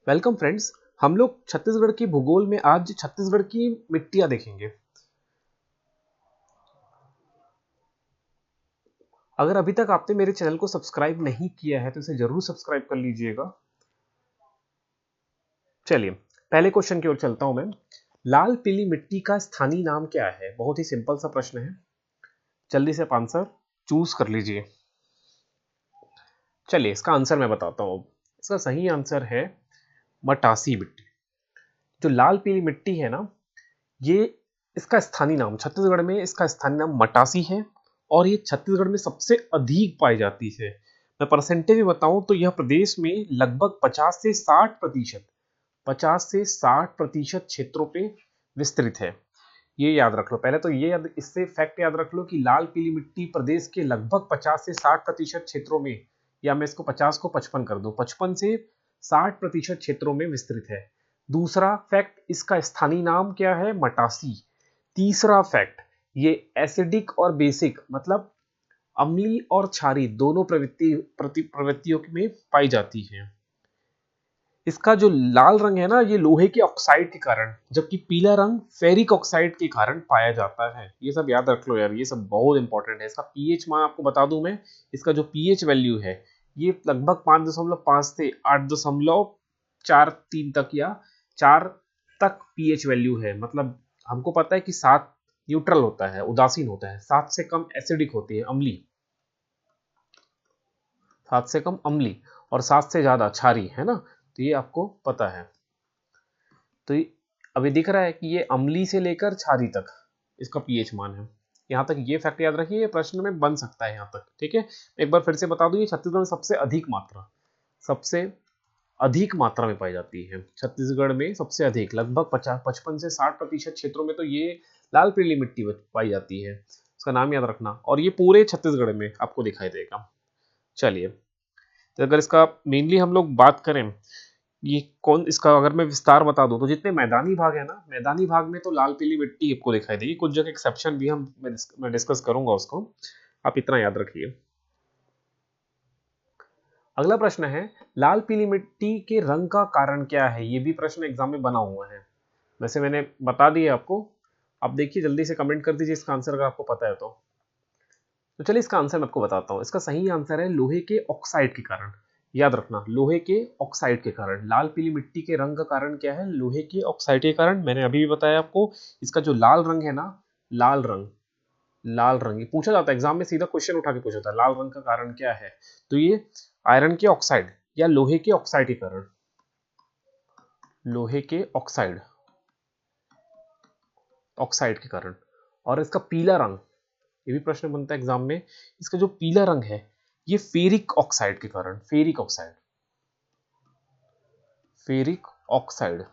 Welcome friends. हम लोग छत्तीसगढ़ की भूगोल में आज छत्तीसगढ़ की मिट्टियां देखेंगे। अगर अभी तक आपने मेरे चैनल को सब्सक्राइब नहीं किया है तो इसे जरूर सब्सक्राइब कर लीजिएगा। चलिए पहले क्वेश्चन की ओर चलता हूं मैं। लाल पीली मिट्टी का स्थानीय नाम क्या है? बहुत ही सिंपल सा प्रश्न है, जल्दी से आप आंसर चूज कर लीजिए। चलिए इसका आंसर मैं बताता हूं। इसका सही आंसर है मटासी मिट्टी। जो लाल पीली मिट्टी है ना, ये इसका स्थानीय नाम छत्तीसगढ़ में इसका स्थानीय नाम मटासी है और ये छत्तीसगढ़ में सबसे अधिक पाई जाती है। मैं परसेंटेज में बताऊं तो यह प्रदेश में लगभग 50 से 60% क्षेत्रों पे विस्तृत है। ये याद रख लो। पहले तो ये इससे फैक्ट याद रख लो कि लाल पीली मिट्टी प्रदेश के लगभग 50 से 60% क्षेत्रों में, या मैं इसको 50 को 55 कर दूं, 55 से 60% क्षेत्रों में विस्तृत है। दूसरा फैक्ट, इसका स्थानीय नाम क्या है? मटासी। तीसरा फैक्ट, ये एसिडिक और बेसिक मतलब अम्लीय और क्षारीय दोनों प्रवृत्तियों में पाई जाती है। इसका जो लाल रंग है ना, ये लोहे के ऑक्साइड के कारण, जबकि पीला रंग फेरिक ऑक्साइड के कारण पाया जाता है। ये सब याद रख लो यार, ये सब बहुत इंपॉर्टेंट है। इसका पीएच मान आपको बता दूं मैं। इसका जो पीएच वैल्यू है ये लगभग 5.5 से 8.43 तक या 4 तक पीएच वैल्यू है। मतलब हमको पता है कि 7 न्यूट्रल होता है, उदासीन होता है, 7 से कम एसिडिक होती है, अम्ली, 7 से कम अम्ली, और 7 से ज्यादा क्षारी, है ना। तो ये आपको पता है। तो अभी दिख रहा है कि ये अम्ली से लेकर क्षारी तक इसका पीएच मान है। यहाँ तक ये फैक्ट याद रखिए, ये प्रश्न में बन सकता है यहाँ तक। ठीक है, एक बार फिर से बता दूं, ये छत्तीसगढ़ में सबसे अधिक मात्रा में पाई जाती है। छत्तीसगढ़ में सबसे अधिक लगभग 55 से 60% क्षेत्रों में तो ये लाल पीली मिट्टी पाई जाती है। इसका नाम याद रखना, और ये पूरे छत्तीसगढ़ में आपको दिखाई देगा। चलिए, तो अगर इसका मेनली हम लोग बात करें, ये कौन, इसका अगर मैं विस्तार बता दूं तो जितने मैदानी भाग है ना, मैदानी भाग में तो लाल पीली मिट्टी आपको दिखाई देगी। कुछ जगह एक्सेप्शन भी मैं डिस्कस करूंगा उसको, आप इतना याद रखिए। अगला प्रश्न है, लाल पीली मिट्टी के रंग का कारण क्या है? ये भी प्रश्न एग्जाम में बना हुआ है। वैसे मैंने बता दिया आपको, आप देखिए जल्दी से कमेंट कर दीजिए इसका आंसर अगर आपको पता है तो चलिए इसका आंसर मैं आपको बताता हूँ। इसका सही आंसर है लोहे के ऑक्साइड के कारण। याद रखना, लोहे के ऑक्साइड के कारण। लाल पीली मिट्टी के रंग का कारण क्या है? लोहे के ऑक्साइड के कारण। मैंने अभी भी बताया आपको। इसका जो लाल रंग है ना, लाल रंग, लाल रंग ये पूछा जाता है एग्जाम में, सीधा क्वेश्चन उठा के पूछा जाता है, लाल रंग का कारण क्या है? तो ये आयरन के ऑक्साइड या लोहे के ऑक्साइड के कारण, लोहे के ऑक्साइड, ऑक्साइड के कारण। और इसका पीला रंग, ये भी प्रश्न बनता है एग्जाम में, इसका जो पीला रंग है ये फेरिक ऑक्साइड के कारण, ferric oxide, ferric oxide,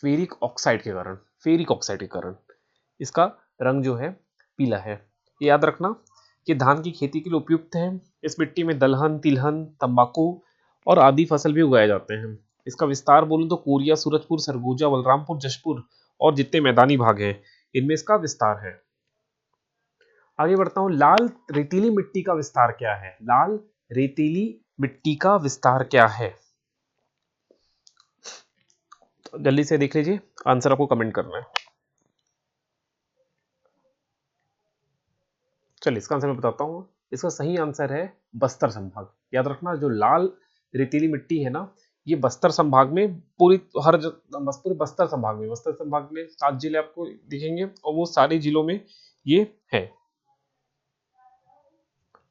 ferric oxide के कारण, फेरिक ऑक्साइड के कारण इसका रंग जो है पीला है। ये याद रखना, ये धान की खेती के लिए उपयुक्त है। इस मिट्टी में दलहन, तिलहन, तंबाकू और आदि फसल भी उगाए जाते हैं। इसका विस्तार बोलूं तो कोरिया, सूरजपुर, सरगुजा, बलरामपुर, जशपुर और जितने मैदानी भाग हैं इनमें इसका विस्तार है। आगे बढ़ता हूं, लाल रेतीली मिट्टी का विस्तार क्या है? लाल रेतीली मिट्टी का विस्तार क्या है? तो जल्दी से देख लीजिए, आंसर आपको कमेंट करना है। चलिए इसका आंसर मैं बताता हूँ। इसका सही आंसर है बस्तर संभाग। याद रखना, जो लाल रेतीली मिट्टी है ना, ये बस्तर संभाग में पूरी पूरे बस्तर संभाग में 7 जिले आपको दिखेंगे और वो सारे जिलों में ये है।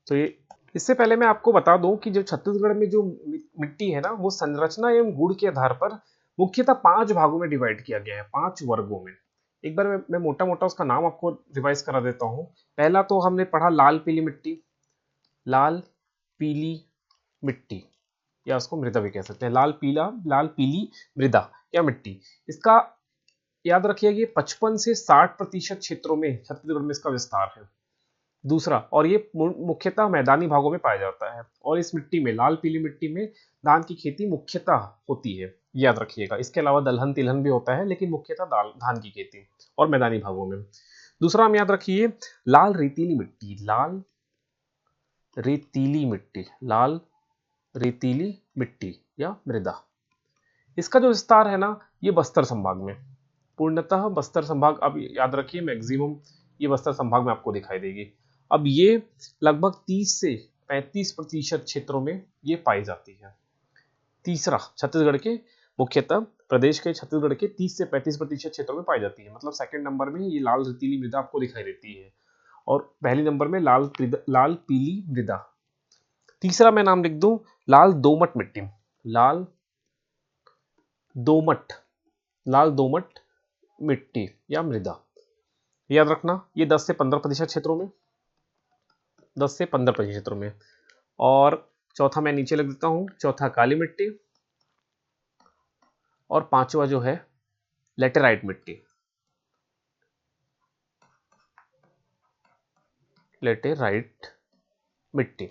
तो ये, इससे पहले मैं आपको बता दूं कि जो छत्तीसगढ़ में जो मिट्टी है ना, वो संरचना एवं गुण के आधार पर मुख्यतः 5 भागों में डिवाइड किया गया है, 5 वर्गों में। एक बार मैं मोटा मोटा उसका नाम आपको रिवाइज करा देता हूँ। पहला तो हमने पढ़ा लाल पीली मिट्टी, लाल पीली मिट्टी, या उसको मृदा भी कह सकते हैं, लाल पीली मृदा या मिट्टी। इसका याद रखिए कि 55 से 60% क्षेत्रों में छत्तीसगढ़ में इसका विस्तार है। दूसरा, और ये मुख्यतः मैदानी भागों में पाया जाता है, और इस मिट्टी में, लाल पीली मिट्टी में धान की खेती मुख्यतः होती है। याद रखिएगा, इसके अलावा दलहन तिलहन भी होता है, लेकिन मुख्यतः धान की खेती और मैदानी भागों में। दूसरा हम याद रखिए, लाल रेतीली मिट्टी, लाल रेतीली मिट्टी, लाल रेतीली मिट्टी या मृदा। इसका जो विस्तार है ना, ये बस्तर संभाग में, पूर्णतः बस्तर संभाग, अब याद रखिए मैक्सिमम ये बस्तर संभाग में आपको दिखाई देगी। अब ये लगभग 30 से 35% क्षेत्रों में ये पाई जाती है। तीसरा, छत्तीसगढ़ के मुख्यतः प्रदेश के छत्तीसगढ़ के 30 से 35% क्षेत्रों में पाई जाती है। मतलब सेकंड नंबर में ये लाल रेतीली मृदा आपको दिखाई देती है और पहले नंबर में लाल पीली मृदा। तीसरा मैं नाम लिख दूं लाल दोमट मिट्टी, लाल दोमट मिट्टी या मृदा। याद रखना ये 10 से 15% क्षेत्रों में, 10 से 15% क्षेत्रों में। और चौथा मैं नीचे लिख देता हूं, चौथा काली मिट्टी और पांचवा जो है लेटेराइट मिट्टी, लेटेराइट मिट्टी।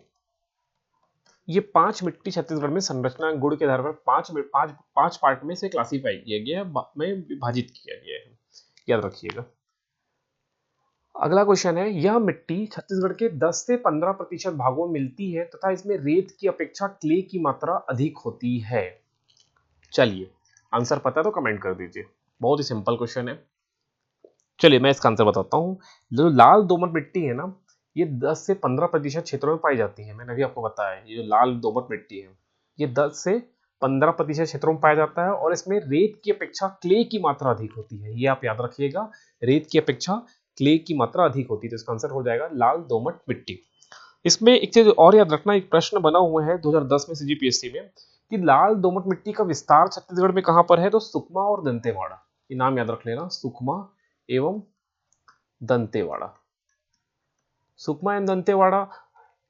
ये 5 मिट्टी छत्तीसगढ़ में संरचना गुण के आधार पर पांच पार्ट में से क्लासिफाई किया गया है, विभाजित किया गया है, याद रखिएगा। अगला क्वेश्चन है, यह मिट्टी छत्तीसगढ़ के 10 से 15% भागों में मिलती है तथा इसमें रेत की अपेक्षा क्ले की मात्रा अधिक होती है। चलिए आंसर पता है तो कमेंट कर दीजिए, बहुत ही सिंपल क्वेश्चन है। चलिए मैं इसका आंसर बताता हूँ। जो लाल दोमट मिट्टी है ना, ये 10 से 15% क्षेत्रों में पाई जाती है। मैंने अभी आपको बताया ये जो लाल दोमट मिट्टी है ये 10 से 15% क्षेत्रों में पाया जाता है और इसमें रेत की अपेक्षा क्ले की मात्रा अधिक होती है। ये आप याद रखिएगा, रेत की अपेक्षा क्ले की मात्रा अधिक होती है, तो इसका आंसर हो जाएगा लाल दोमट मिट्टी। इसमें एक चीज और याद रखना, एक प्रश्न बना हुआ है 2010 में सीजीपीएससी में कि लाल दोमट मिट्टी का विस्तार छत्तीसगढ़ में कहां पर है, तो सुकमा और दंतेवाड़ा। ये नाम याद रख लेना, सुकमा एवं दंतेवाड़ा। सुकमा एवं दंतेवाड़ा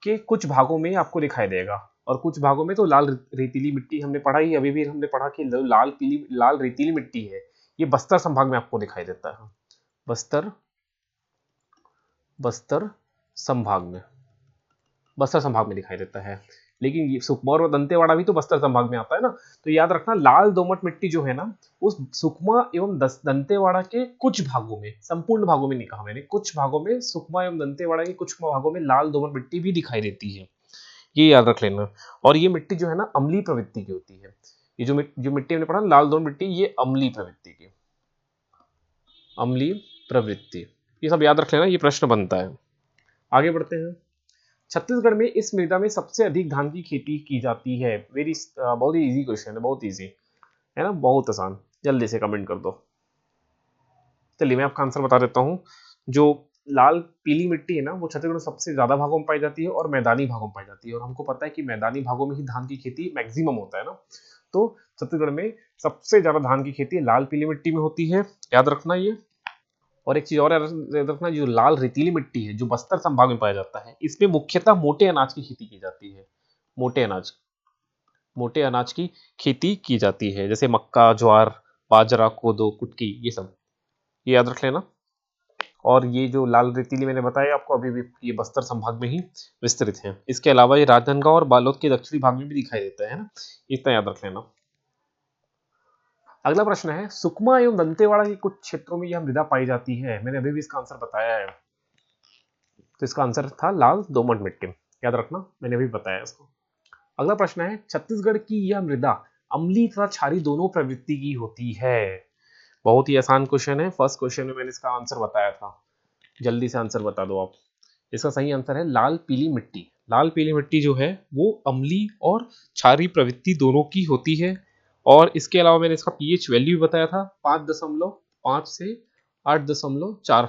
के कुछ भागों में आपको दिखाई देगा और कुछ भागों में तो लाल रेतीली मिट्टी हमने पढ़ा ही, अभी भी हमने पढ़ा कि लाल रेतीली मिट्टी है ये बस्तर संभाग में आपको दिखाई देता है, बस्तर संभाग में दिखाई देता है। लेकिन ये सुकमा और दंतेवाड़ा भी तो बस्तर संभाग में आता है ना, तो याद रखना लाल दोमट मिट्टी जो है ना, उस सुकमा एवं दंतेवाड़ा के कुछ भागों में, संपूर्ण भागों में नहीं कहा मैंने, कुछ भागों में सुकमा एवं दंतेवाड़ा के कुछ भागों में लाल दोमट मिट्टी भी दिखाई देती है, ये याद रख लेना। और ये मिट्टी जो है ना अम्लीय प्रवृत्ति की होती है। ये जो मिट्टी हमने पढ़ा लाल दोमट मिट्टी, ये अम्लीय प्रवृत्ति की, अम्लीय प्रवृत्ति, ये सब याद रख लेना, ये प्रश्न बनता है। आगे बढ़ते हैं। छत्तीसगढ़ में इस मृदा में सबसे अधिक धान की खेती की जाती है। बहुत ही इजी क्वेश्चन है, बहुत इजी है ना, बहुत आसान। जल्दी से कमेंट कर दो। चलिए मैं आपका आंसर बता देता हूँ। जो लाल पीली मिट्टी है ना, वो छत्तीसगढ़ में सबसे ज्यादा भागों में पाई जाती है और मैदानी भागों में पाई जाती है। और हमको पता है कि मैदानी भागों में ही धान की खेती मैक्सिमम होता है ना, तो छत्तीसगढ़ में सबसे ज्यादा धान की खेती लाल पीली मिट्टी में होती है, याद रखना ये। और एक चीज और याद रखना, जो लाल रेतीली मिट्टी है जो बस्तर संभाग में पाया जाता है, इसमें मुख्यतः मोटे अनाज की खेती की जाती है। मोटे अनाज की खेती की जाती है, जैसे मक्का, ज्वार, बाजरा, कोदो, कुटकी, ये सब, ये याद रख लेना। और ये जो लाल रेतीली मैंने बताया आपको अभी भी, ये बस्तर संभाग में ही विस्तृत है। इसके अलावा ये राजनांदगांव और बालोद के दक्षिणी भाग में भी दिखाई देता है ना, इतना याद रख लेना। अगला प्रश्न है, सुकमा एवं दंतेवाड़ा के कुछ क्षेत्रों में यह मृदा पाई जाती है। मैंने अभी भी इसका आंसर बताया है, तो इसका आंसर था लाल दोमट मिट्टी, याद रखना, मैंने अभी बताया इसको। अगला प्रश्न है, छत्तीसगढ़ की यह मृदा अम्लीय तथा क्षारीय दोनों प्रवृत्ति की होती है। बहुत ही आसान क्वेश्चन है, फर्स्ट क्वेश्चन में मैंने इसका आंसर बताया था, जल्दी से आंसर बता दो आप। इसका सही आंसर है लाल पीली मिट्टी। लाल पीली मिट्टी जो है वो अम्लीय और क्षारीय प्रवृत्ति दोनों की होती है। और इसके अलावा मैंने इसका पीएच वैल्यू भी बताया था, 5.5 से 8.4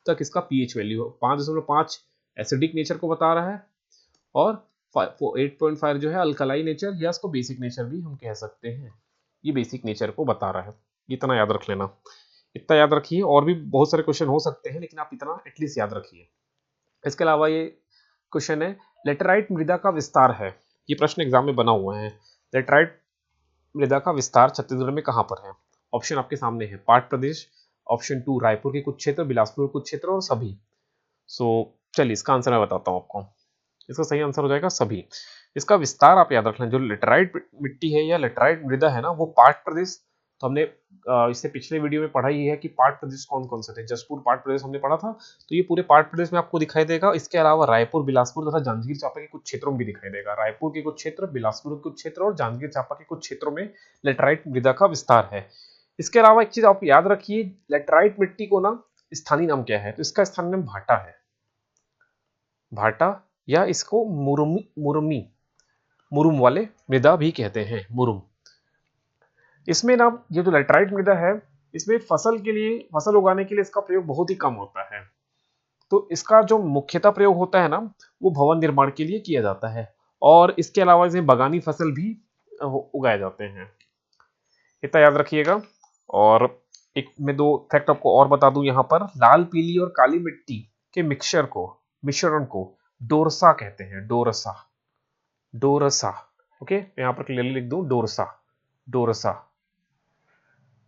तक इसका पीएच वैल्यू है। 5.5 एसिडिक नेचर को बता रहा है और 8.5 जो है अल्कलाई नेचर, या इसको बेसिक नेचर भी हम कह सकते हैं, ये बेसिक नेचर को बता रहा है। इतना याद रख लेना, इतना याद रखिए। और भी बहुत सारे क्वेश्चन हो सकते हैं, लेकिन आप इतना एटलीस्ट याद रखिए। इसके अलावा ये क्वेश्चन है, लेटेराइट मृदा का विस्तार है, ये प्रश्न एग्जाम में बना हुआ है। लेटेराइट मृदा का विस्तार छत्तीसगढ़ में कहां पर है? ऑप्शन आपके सामने है, पाट प्रदेश, ऑप्शन 2 रायपुर के कुछ क्षेत्र, बिलासपुर कुछ क्षेत्र और सभी। चलिए इसका आंसर मैं बताता हूं आपको। इसका सही आंसर हो जाएगा सभी। इसका विस्तार आप याद रखना, जो लेटेराइट मिट्टी है या लेटेराइट मृदा है ना, वो पाट प्रदेश, तो हमने इससे पिछले वीडियो में पढ़ा ही है कि पाट प्रदेश कौन कौन से थे। जसपुर पाट प्रदेश हमने पढ़ा था, तो ये पूरे पाट प्रदेश में आपको दिखाई देगा। इसके अलावा रायपुर, बिलासपुर तथा जांजगीर चांपा के कुछ क्षेत्रों में भी दिखाई देगा। रायपुर के कुछ क्षेत्र, बिलासपुर के कुछ क्षेत्र और जांजगीर चांपा के कुछ क्षेत्रों में लेटराइट मृदा का विस्तार है। इसके अलावा एक चीज आप याद रखिए, लेटराइट मिट्टी को ना स्थानीय नाम क्या है, तो इसका स्थानीय नाम भाटा है। भाटा, या इसको मुरुम वाले मृदा भी कहते हैं, मुरुम। इसमें ना ये जो लेटराइट मृदा है, इसमें फसल उगाने के लिए इसका प्रयोग बहुत ही कम होता है। तो इसका जो मुख्यतः प्रयोग होता है ना, वो भवन निर्माण के लिए किया जाता है, और इसके अलावा इसमें बागानी फसल भी उगाए जाते हैं। इतना याद रखिएगा। और एक मैं दो फैक्ट आपको और बता दूं यहाँ पर, लाल, पीली और काली मिट्टी के मिश्रण को डोरसा कहते हैं, डोरसा। ओके, यहाँ पर क्लियरली लिख दूं, डोरसा।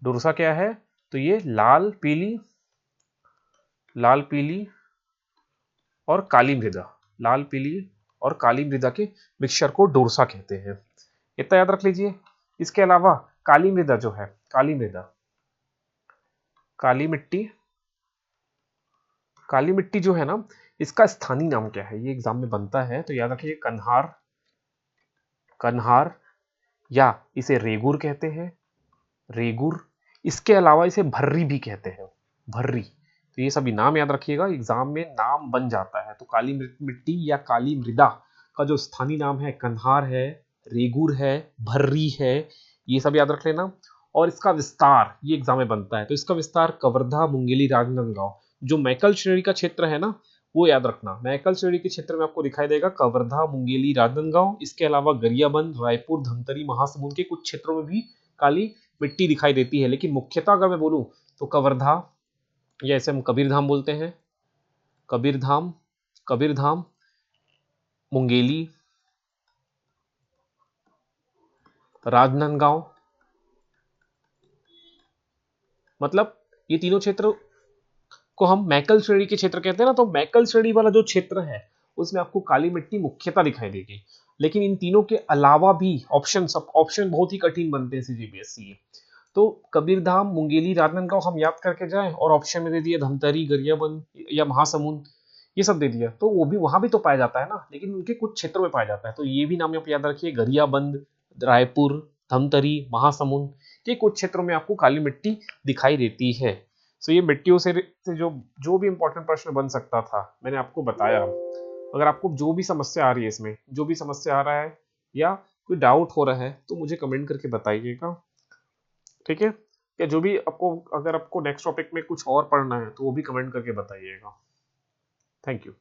डोरसा क्या है, तो ये लाल पीली और काली मृदा के मिक्सचर को डोरसा कहते हैं। इतना याद रख लीजिए। इसके अलावा काली मृदा जो है, काली मिट्टी जो है ना, इसका स्थानीय नाम क्या है, ये एग्जाम में बनता है, तो याद रखिए, कन्हार, या इसे रेगुर कहते हैं, इसके अलावा इसे भर्री भी कहते हैं, भर्री। तो ये सभी नाम याद रखिएगा, एग्जाम में नाम बन जाता है। तो काली मिट्टी या काली मृदा का जो स्थानीय नाम है, कन्हार है, रेगुर है, भर्री है, ये सब याद रख लेना। और इसका विस्तार, ये एग्जाम में बनता है, तो इसका विस्तार कवर्धा, मुंगेली, राजनांदगांव, जो मैकल श्रेणी का क्षेत्र है ना, वो याद रखना। मैकल श्रेणी के क्षेत्र में आपको दिखाई देगा कवर्धा, मुंगेली, राजनांदगांव। इसके अलावा गरियाबंद, रायपुर, धमतरी, महासमुंद के कुछ क्षेत्रों में भी काली मिट्टी दिखाई देती है, लेकिन मुख्यतः अगर मैं बोलूं तो कवर्धा, या इसे हम कबीरधाम बोलते हैं, कबीरधाम, मुंगेली, राजनांदगांव, मतलब ये तीनों क्षेत्र को हम मैकल श्रेणी के क्षेत्र कहते हैं ना। तो मैकल श्रेणी वाला जो क्षेत्र है, उसमें आपको काली मिट्टी मुख्यतः दिखाई देगी। लेकिन इन तीनों के अलावा भी ऑप्शन बहुत ही कठिन बनते हैं सीजीपीएससी के। तो कबीरधाम, मुंगेली, राजनांदगांव हम याद करके जाएं, और ऑप्शन में दे दिया धमतरी, गरियाबंद या महासमुंद, ये सब दे दिया, तो वो भी वहां भी तो पाया जाता है ना, लेकिन उनके कुछ क्षेत्रों में पाया जाता है। तो ये भी नाम आप याद रखिए, गरियाबंद, रायपुर, धमतरी, महासमुंद के कुछ क्षेत्रों में आपको काली मिट्टी दिखाई देती है। सो ये मिट्टियों से जो भी इंपॉर्टेंट प्रश्न बन सकता था, मैंने आपको बताया। अगर आपको जो भी समस्या आ रही है, इसमें जो भी समस्या आ रहा है या कोई डाउट हो रहा है, तो मुझे कमेंट करके बताइएगा, ठीक है। या जो भी अगर आपको नेक्स्ट टॉपिक में कुछ और पढ़ना है, तो वो भी कमेंट करके बताइएगा। Thank you.